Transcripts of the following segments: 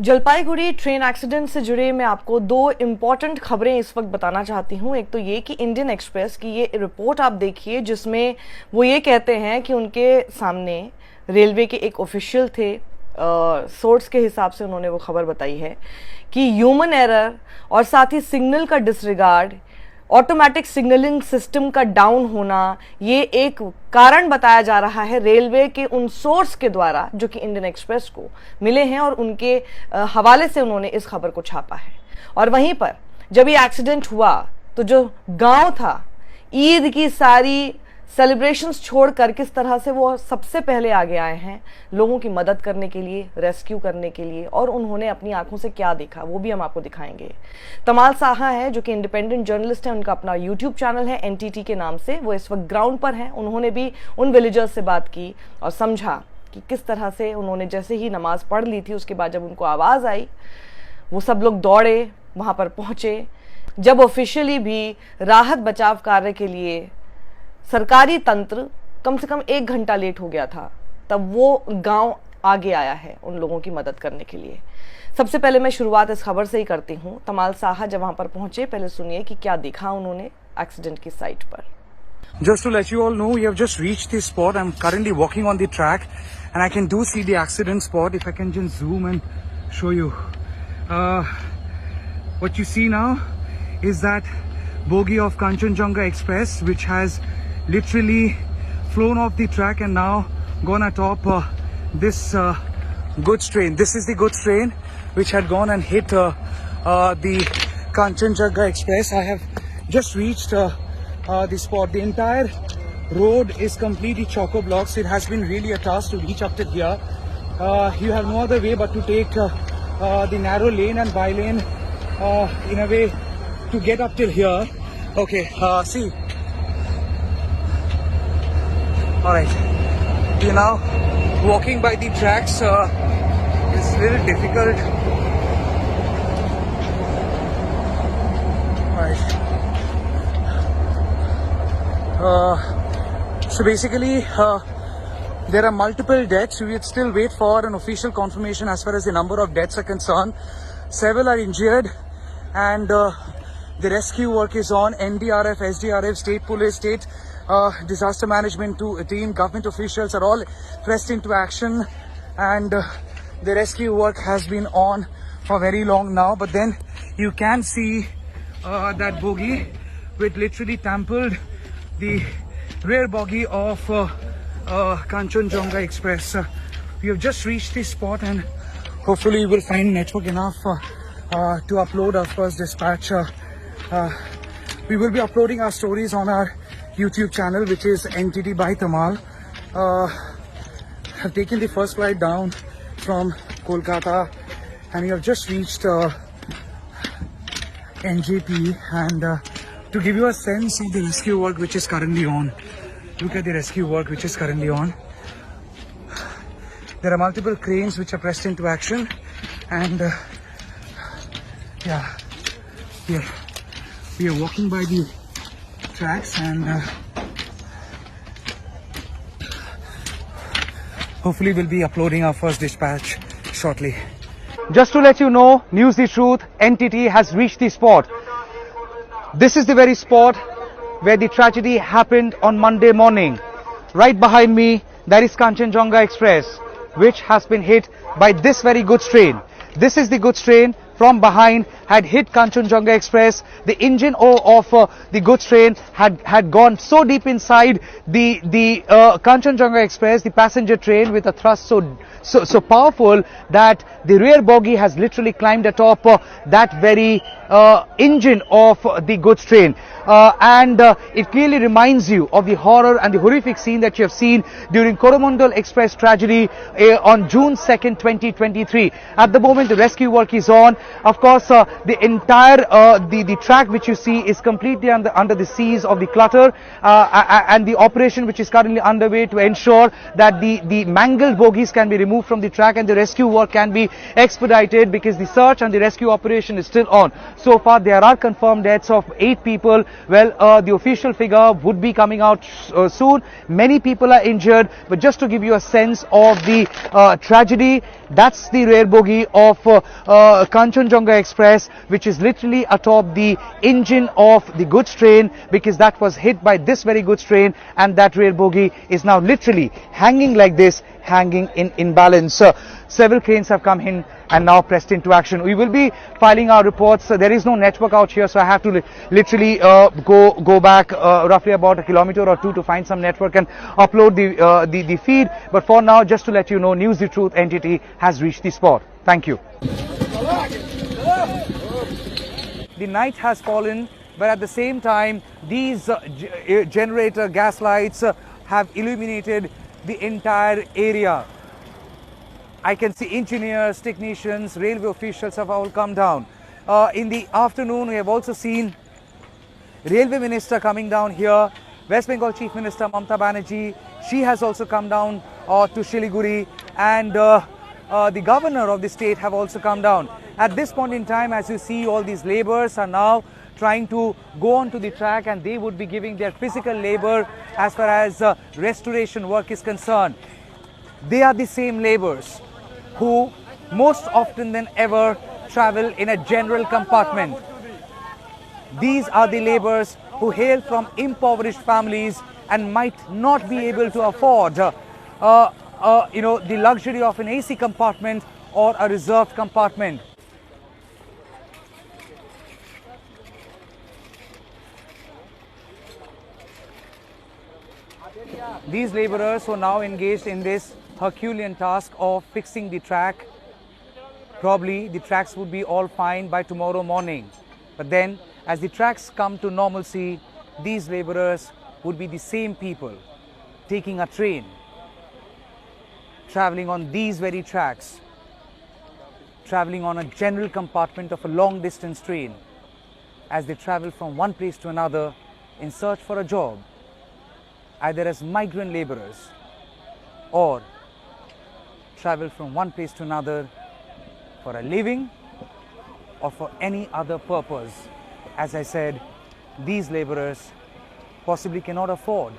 Jalpaiguri train accident से जुड़े मैं आपको दो इम्पॉर्टेंट खबरें इस वक्त बताना चाहती हूँ। एक तो ये कि इंडियन एक्सप्रेस की ये रिपोर्ट आप देखिए जिसमें वो ये कहते हैं कि उनके सामने रेलवे के एक ऑफिशियल थे, सोर्स के हिसाब से उन्होंने वो खबर बताई है कि ह्यूमन एरर और साथ ही सिग्नल का डिसरिगार्ड, ऑटोमेटिक सिग्नलिंग सिस्टम का डाउन होना, ये एक कारण बताया जा रहा है रेलवे के उन सोर्स के द्वारा जो कि इंडियन एक्सप्रेस को मिले हैं और उनके हवाले से उन्होंने इस खबर को छापा है। और वहीं पर जब ये एक्सीडेंट हुआ तो जो गांव था, ईद की सारी सेलिब्रेशंस छोड़कर किस तरह से वो सबसे पहले आगे आए हैं लोगों की मदद करने के लिए, रेस्क्यू करने के लिए, और उन्होंने अपनी आंखों से क्या देखा वो भी हम आपको दिखाएंगे। तमाल साहा है जो कि इंडिपेंडेंट जर्नलिस्ट है, उनका अपना यूट्यूब चैनल है एनटीटी के नाम से, वो इस वक्त ग्राउंड पर हैं। उन्होंने भी उन विलेजर्स से बात की और समझा कि किस तरह से उन्होंने जैसे ही नमाज पढ़ ली थी उसके बाद जब उनको आवाज़ आई वो सब लोग दौड़े, वहाँ पर पहुँचे। जब ऑफिशियली भी राहत बचाव कार्य के लिए सरकारी तंत्र कम से कम 1 घंटा लेट हो गया था, तब वो गांव आगे आया है उन लोगों की मदद करने के लिए। सबसे पहले मैं शुरुआत इस खबर से ही करती हूँ। तमाल साहा जब वहां पर पहुंचे, पहले सुनिए कि क्या देखा उन्होंने एक्सीडेंट की साइट पर। Just to let you all know, we have just reached this spot. I'm currently walking on the track and I can do see the accident spot. If I can just zoom and show you. What you see now is that bogie of Kanchenjunga Express, which has literally flown off the track and now gone atop this goods train. This is the goods train which had gone and hit the Kanchenjunga Express. I have just reached the spot. The entire road is completely choco-blocks. It has been really a task to reach up to here. You have no other way but to take the narrow lane and by lane in a way to get up till here. Okay, see. Alright, we are now walking by the tracks. It's a little difficult. Alright. So basically, there are multiple deaths. We would still wait for an official confirmation as far as the number of deaths are concerned. Several are injured and the rescue work is on. NDRF, SDRF, state police, state disaster management team, government officials are all pressed into action, and the rescue work has been on for very long now. But then you can see that bogie which literally trampled the rear bogie of Kanchenjunga Express. We have just reached this spot and hopefully we will find network enough to upload our first dispatch. We will be uploading our stories on our YouTube channel, which is NTT by Tamal. Have taken the first flight down from Kolkata and we have just reached NJP, and to give you a sense of the rescue work which is currently on. Look at the rescue work which is currently on. There are multiple cranes which are pressed into action, and yeah, we are walking by the tracks and hopefully we'll be uploading our first dispatch shortly. Just to let you know, News the Truth, NTT has reached the spot. This is the very spot where the tragedy happened on Monday morning. Right behind me, there is Kanchenjunga Express, which has been hit by this very goods train. This is the goods train. From behind had hit Kanchenjunga Express. The engine of the goods train had gone so deep inside the Kanchenjunga Express, the passenger train, with a thrust so powerful that the rear bogie has literally climbed atop that very engine of the goods train. And it clearly reminds you of the horror and the horrific scene that you have seen during Coromandel Express tragedy on June 2nd, 2023. At the moment, the rescue work is on. Of course, The entire the track which you see is completely under the seas of the clutter, and the operation which is currently underway to ensure that the mangled bogies can be removed from the track and the rescue work can be expedited, because the search and the rescue operation is still on. So far there are confirmed deaths of 8 people. Well, the official figure would be coming out soon. Many people are injured, but just to give you a sense of the tragedy, that's the rear bogie of Kanchenjunga Express, which is literally atop the engine of the goods train, because that was hit by this very goods train, and that rear bogie is now literally hanging like this, hanging in balance. Several cranes have come in and now pressed into action. We will be filing our reports. There is no network out here, so I have to literally go back roughly about a kilometer or two to find some network and upload the feed. But for now, just to let you know, News the Truth entity has reached the spot. Thank you. The night has fallen, but at the same time, these generator gas lights have illuminated the entire area. I can see engineers, technicians, railway officials have all come down. In the afternoon, we have also seen Railway Minister coming down here, West Bengal Chief Minister Mamata Banerjee. She has also come down to Siliguri, and the governor of the state have also come down. At this point in time, as you see, all these labourers are now trying to go onto the track, and they would be giving their physical labour as far as restoration work is concerned. They are the same labourers who most often than ever travel in a general compartment. These are the labourers who hail from impoverished families and might not be able to afford the luxury of an AC compartment or a reserved compartment. These labourers who are now engaged in this Herculean task of fixing the track, probably the tracks would be all fine by tomorrow morning. But then, as the tracks come to normalcy, these labourers would be the same people taking a train, travelling on these very tracks, travelling on a general compartment of a long distance train, as they travel from one place to another in search for a job, either as migrant labourers or travel from one place to another for a living or for any other purpose. As I said, these labourers possibly cannot afford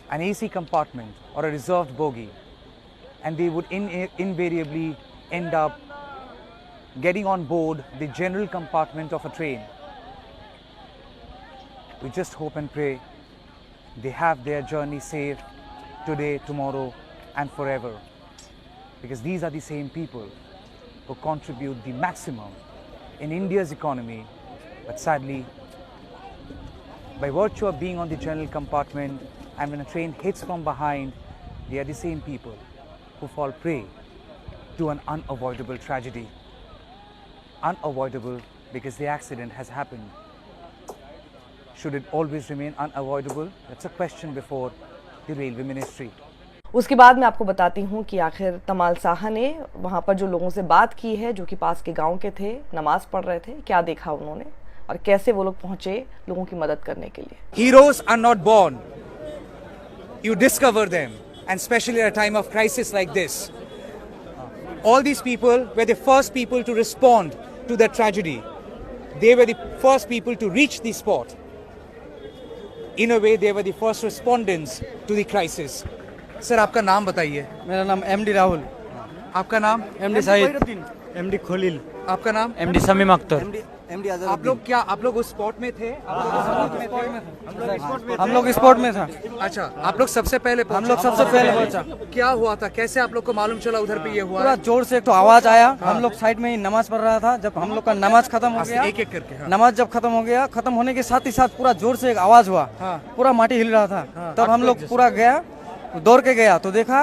an AC compartment or a reserved bogie, and they would invariably end up getting on board the general compartment of a train. We just hope and pray they have their journey safe today, tomorrow and forever, because these are the same people who contribute the maximum in India's economy, but sadly, by virtue of being on the general compartment, and when a train hits from behind, they are the same people who fall prey to an unavoidable tragedy. Unavoidable because the accident has happened. Should it always remain unavoidable? That's a question before the Railway Ministry. उसके बाद मैं आपको बताती हूँ कि आखिर तमाल साहा ने वहाँ पर जो लोगों से बात की है, जो कि पास के गांव के थे, नमाज पढ़ रहे थे, क्या देखा उन्होंने और कैसे वो लोग पहुँचे लोगों की मदद करने के लिए. Heroes are not born. You discover them, and especially at a time of crisis like this. All these people were the first people to respond to the tragedy. They were the first people to reach the spot. In a way, they were the first respondents to the crisis. Sir, आपका नाम बताइए. मेरा नाम MD Rahul. आपका नाम? MD Shahid. MD Khalil. आपका नाम? MD Sameem Akhtar. आप लोग उस स्पॉट में थे? हम लोग स्पॉट में था. अच्छा, आप लोग सबसे पहले हम लोग सबसे पहले पहुंचा. क्या हुआ था? कैसे आप लोग को मालूम चला उधर पे ये हुआ? पूरा जोर से एक तो आवाज आया. हम लोग साइड में ही नमाज पढ़ रहा था. जब हम लोग का नमाज खत्म हो गया, एक एक करके, नमाज जब खत्म हो गया, खत्म होने के साथ ही साथ पूरा जोर से एक आवाज हुआ. पूरा माटी हिल रहा था. तब हम लोग पूरा गया, दौड़ के गया तो देखा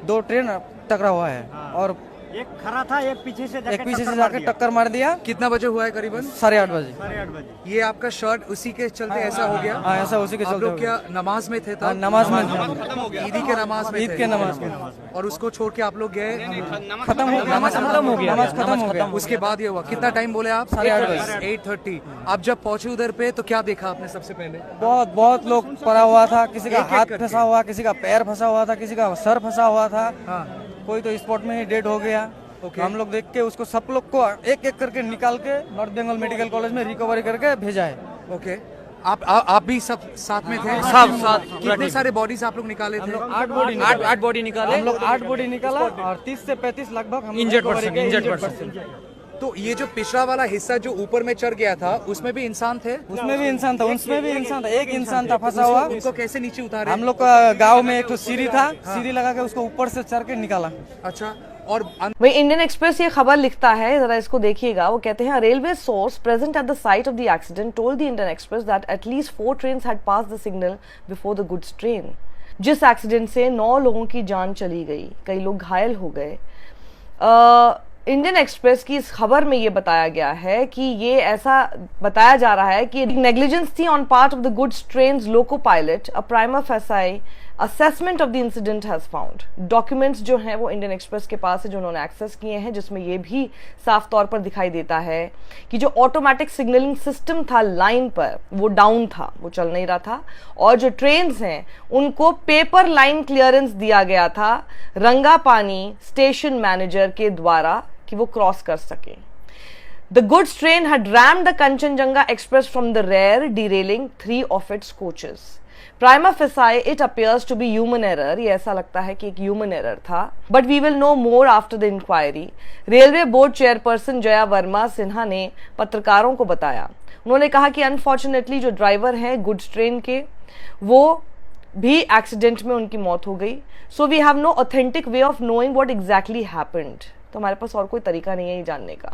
2 ट्रेन टकरा हुआ है और एक खड़ा था, एक पीछे से एक पीछे से जाके टक्कर मार दिया। कितना बजे हुआ है करीबन? 8:30 बजे। 8:30 बजे। ये आपका शर्ट उसी के चलते ऐसा हो गया? हाँ, ऐसा उसी के आप चलते लोग हो गया। क्या नमाज में थे हाँ, तब? नमाज में थे। ईदी के नमाज में ईद थे? के नमाज में। और उसको छोड़ के आप लोग गए? खत्म हो गया, नमाज खत्म हो गया, नमाज खत्म हो गया। उसके बाद ये हुआ। कितना टाइम बोले आप? 8:30 8:30। आप जब पहुंचे उधर पे तो क्या देखा आपने सबसे पहले? बहुत लोग पड़ा हुआ था, किसी का एक-एक हाथ करके। फंसा हुआ, किसी का पैर फंसा हुआ था, किसी का सर फंसा हुआ था। हाँ। कोई तो स्पॉट में ही डेड हो गया। ओके। हम लोग देख के उसको सब लोग को एक एक करके निकाल के नॉर्थ बंगाल मेडिकल कॉलेज में रिकवरी करके भेजा है। ओके। आप भी सब साथ में थे? सब साथ। कितने सारे बॉडीज आप लोग निकाले थे? 8 बॉडी आठ बॉडी निकाले। हम लोग 8 बॉडी निकाला और 30 से 35 लगभग हम Injured recovery person, किए, injured injured person। person। तो ये जो पिछला वाला हिस्सा जो ऊपर में चढ़ गया था उसमें भी इंसान थे? उसमें भी इंसान था, उसमें भी इंसान था, एक इंसान था फंसा हुआ। उनको कैसे नीचे उतारे? हम लोग का गांव में एक तो सीढ़ी था, सीढ़ी लगा के उसको ऊपर से चढ़ के निकाला। अच्छा। और वही इंडियन एक्सप्रेस ये खबर लिखता है, जरा इसको देखिएगा। वो कहते हैं railway source present at the site of the accident told the Indian express that at least 4 trains had passed the signal before the goods train. जिस एक्सीडेंट से 9 लोगों की जान चली गई, कई लोग घायल हो गए। इंडियन एक्सप्रेस की इस खबर में ये बताया गया है कि ये ऐसा बताया जा रहा है कि नेग्लिजेंस थी on part of the goods trains loco pilot. A prima facie assessment of the incident has found. Documents जो हैं वो इंडियन एक्सप्रेस के पास है, जो उन्होंने एक्सेस किए हैं, जिसमें ये भी साफ तौर पर दिखाई देता है कि जो ऑटोमेटिक सिग्नलिंग सिस्टम था लाइन पर वो डाउन था, वो चल नहीं रहा था। और जो ट्रेन्स हैं उनको पेपर लाइन क्लियरेंस दिया गया था रंगापानी स्टेशन मैनेजर के द्वारा कि वो क्रॉस कर सके। The goods train had rammed the Kanchenjunga Express from the rear, derailing 3 of its coaches. Prima facie, it appears to be human error. ये ऐसा लगता है कि एक human error था. But we will know more after the inquiry. Railway board chairperson Jaya Verma Sinha ने पत्रकारों को बताया। उन्होंने कहा कि अनफॉर्चुनेटली जो ड्राइवर हैं गुड्स ट्रेन के, वो भी एक्सीडेंट में उनकी मौत हो गई। So we have no authentic way of knowing what exactly happened. तो हमारे पास और कोई तरीका नहीं है ये जानने का।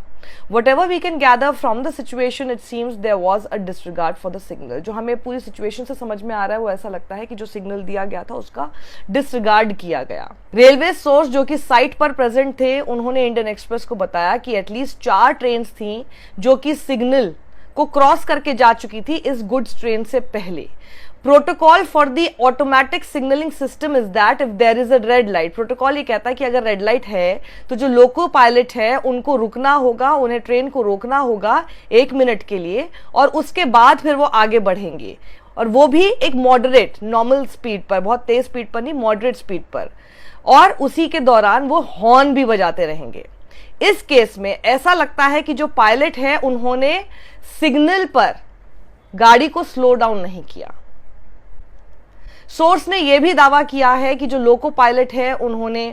Whatever we can gather from the situation it seems there was a disregard for the signal. जो हमें पूरी सिचुएशन से समझ में आ रहा है वो ऐसा लगता है कि जो सिग्नल दिया गया था उसका डिसरिगार्ड किया गया। रेलवे सोर्स जो कि साइट पर प्रेजेंट थे उन्होंने इंडियन एक्सप्रेस को बताया कि एटलीस्ट 4 ट्रेन थी जो कि सिग्नल को क्रॉस करके जा चुकी थी इस गुड्स ट्रेन से पहले। Protocol for the automatic signalling system is that if there is a red light. Protocol ये कहता है कि अगर रेड लाइट है तो जो लोको पायलट है उनको रुकना होगा, उन्हें ट्रेन को रोकना होगा 1 मिनट के लिए और उसके बाद फिर वो आगे बढ़ेंगे, और वो भी एक मॉडरेट नॉर्मल स्पीड पर, बहुत तेज स्पीड पर नहीं, मॉडरेट स्पीड पर। और उसी के दौरान वो हॉर्न भी बजाते रहेंगे। इस केस में ऐसा लगता है कि जो पायलट है उन्होंने सिग्नल पर गाड़ी को स्लो डाउन नहीं किया। सोर्स ने यह भी दावा किया है कि जो लोको पायलट है उन्होंने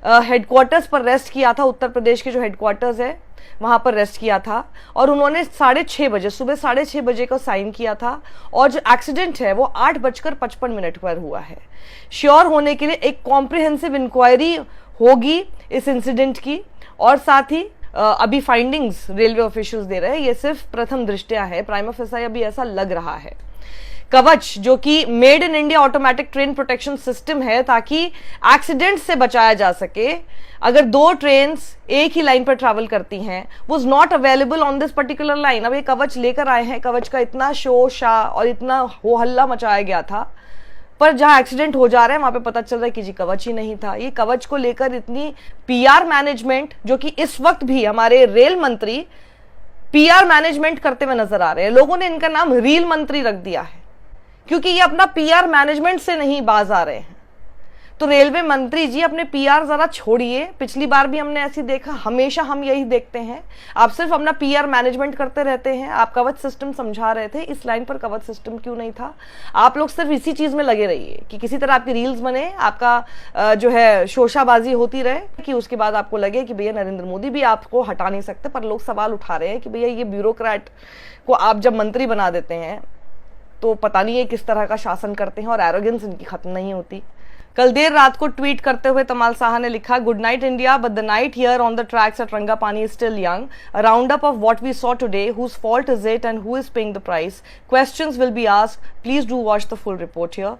हेडक्वार्टर्स पर रेस्ट किया था, उत्तर प्रदेश के जो हेडक्वार्टर्स है वहां पर रेस्ट किया था, और उन्होंने 6:30 बजे, सुबह 6:30 बजे को साइन किया था। और जो एक्सीडेंट है वो 8:55 पर हुआ है। श्योर होने के लिए एक कॉम्प्रिहेंसिव इंक्वायरी होगी इस इंसिडेंट की, और साथ ही अभी फाइंडिंग्स रेलवे ऑफिशियल्स दे रहे हैं, ये सिर्फ प्रथम दृष्टया है, प्राइमा फेसाई अभी ऐसा लग रहा है। कवच जो कि made in India automatic train protection system है ताकि एक्सीडेंट से बचाया जा सके अगर 2 ट्रेन एक ही लाइन पर ट्रैवल करती हैं, was not available on this particular line. अब ये कवच लेकर आए हैं, कवच का इतना शोर शा और इतना हो हल्ला मचाया गया था, पर जहां एक्सीडेंट हो जा रहा है वहां पे पता चल रहा है कि जी कवच ही नहीं था। ये कवच को लेकर इतनी पीआर मैनेजमेंट, जो कि इस वक्त भी हमारे रेल मंत्री पीआर मैनेजमेंट करते हुए नजर आ रहे हैं। लोगों ने इनका नाम रील मंत्री रख दिया है क्योंकि ये अपना पीआर मैनेजमेंट से नहीं बाज आ रहे हैं। तो रेलवे मंत्री जी अपने पीआर जरा छोड़िए। पिछली बार भी हमने ऐसी देखा, हमेशा हम यही देखते हैं, आप सिर्फ अपना पीआर मैनेजमेंट करते रहते हैं। आप कवच सिस्टम समझा रहे थे, इस लाइन पर कवच सिस्टम क्यों नहीं था? आप लोग सिर्फ इसी चीज में लगे रहिए कि किसी तरह आपकी रील्स बने, आपका जो है शोशाबाजी होती रहे, कि उसके बाद आपको लगे कि भैया नरेंद्र मोदी भी आपको हटा नहीं सकते। पर लोग सवाल उठा रहे हैं कि भैया ये ब्यूरोक्रेट को आप जब मंत्री बना देते हैं तो पता नहीं है किस तरह का शासन करते हैं, और एरोगेंस इनकी खत्म नहीं होती। कल देर रात को ट्वीट करते हुए तमाल साहा ने लिखा, good night India, but the night here on the tracks at Rangapani is still young. A round up of what we saw today, whose fault is it and who is paying the price? Questions will be asked, please do watch the full report here.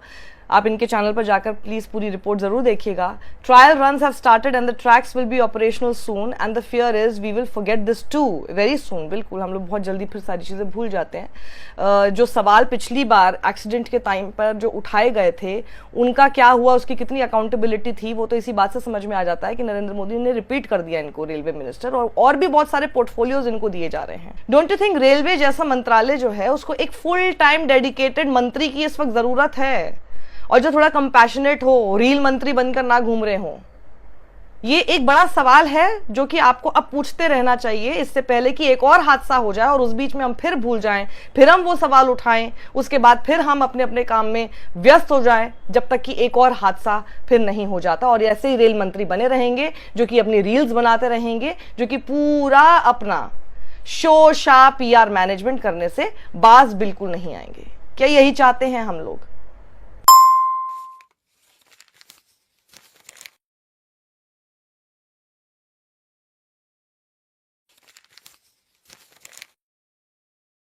आप इनके channel पर जाकर please पूरी report जरूर देखिएगा। Trial runs have started and the tracks will be operational soon and the fear is we will forget this too very soon. बिल्कुल, हम लोग बहुत जल्दी फिर सारी चीजें भूल जाते हैं। जो सवाल पिछली बार एक्सीडेंट के टाइम पर जो उठाए गए थे उनका क्या हुआ, उसकी कितनी अकाउंटेबिलिटी थी, वो तो इसी बात से समझ में आ जाता है कि नरेंद्र मोदी ने रिपीट कर दिया इनको रेलवे मिनिस्टर, और भी बहुत सारे पोर्टफोलियोज इनको दिए जा रहे हैं। डोंट यू थिंक रेलवे जैसा मंत्रालय जो है उसको एक फुल टाइम डेडिकेटेड मंत्री की इस वक्त जरूरत है, और जो थोड़ा कंपैशनेट हो, रील मंत्री बनकर ना घूम रहे हो? ये एक बड़ा सवाल है जो कि आपको अब पूछते रहना चाहिए, इससे पहले कि एक और हादसा हो जाए और उस बीच में हम फिर भूल जाएं, फिर हम वो सवाल उठाएं, उसके बाद फिर हम अपने अपने काम में व्यस्त हो जाएं, जब तक कि एक और हादसा फिर नहीं हो जाता। और ऐसे ही रेल मंत्री बने रहेंगे जो कि अपनी रील्स बनाते रहेंगे, जो कि पूरा अपना शो शा PR मैनेजमेंट करने से बाज बिल्कुल नहीं आएंगे। क्या यही चाहते हैं हम लोग?